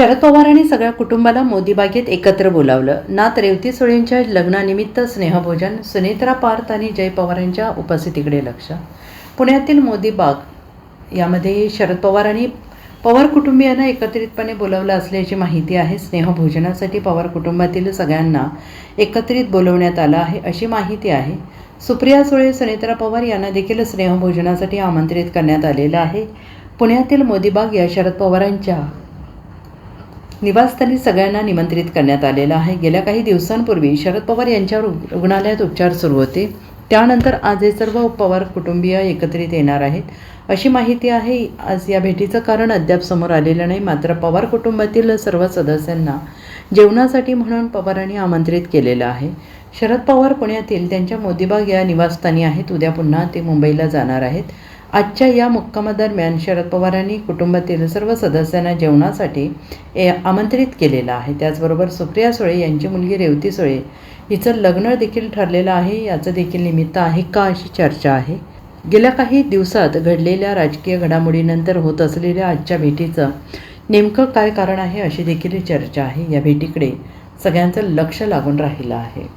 शरद पवारांनी सगळ्या कुटुंबाला मोदी बागेत एकत्र बोलावलं. नात रेवती सुळेंच्या लग्नानिमित्त स्नेहभोजन. सुनेत्रा पार्थ आणि जय पवारांच्या उपस्थितीकडे लक्ष. पुण्यातील मोदी बाग यामध्ये शरद पवारांनी पवार कुटुंबियांना एकत्रितपणे बोलावलं असल्याची माहिती आहे. स्नेहभोजनासाठी पवार कुटुंबातील सगळ्यांना एकत्रित बोलवण्यात आलं आहे अशी माहिती आहे. सुप्रिया सुळे, सुनेत्रा पवार यांना देखील स्नेहभोजनासाठी आमंत्रित करण्यात आलेलं आहे. पुण्यातील मोदी बाग या शरद पवारांच्या निवासस्थानी सगळ्यांना निमंत्रित करण्यात आलेलं आहे. गेल्या काही दिवसांपूर्वी शरद पवार यांच्यावर रुग्णालयात उपचार सुरू होते. त्यानंतर आज हे सर्व पवार कुटुंबीय एकत्रित येणार आहेत अशी माहिती आहे. आज या भेटीचं कारण अद्याप समोर आलेलं नाही. मात्र पवार कुटुंबातील सर्व सदस्यांना जेवणासाठी म्हणून पवारांनी आमंत्रित केलेलं आहे. शरद पवार पुण्यातील त्यांच्या मोदीबाग या निवासस्थानी आहेत. उद्या पुन्हा ते मुंबईला जाणार आहेत. आजच्या या मुक्कामादरम्यान शरद पवारांनी कुटुंबातील सर्व सदस्यांना जेवणासाठी आमंत्रित केलेलं आहे. त्याचबरोबर सुप्रिया सुळे यांची मुलगी रेवती सुळे हिचं लग्न देखील ठरलेलं आहे. याचं देखील निमित्त आहे का अशी चर्चा आहे. गेल्या काही दिवसात घडलेल्या राजकीय घडामोडीनंतर होत असलेल्या आजच्या भेटीचं नेमकं काय कारण आहे अशी देखील चर्चा आहे. या भेटीकडे सगळ्यांचं लक्ष लागून राहिलं आहे.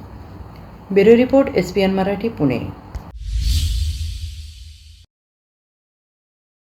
Bureau report, SPN Marathi, Pune.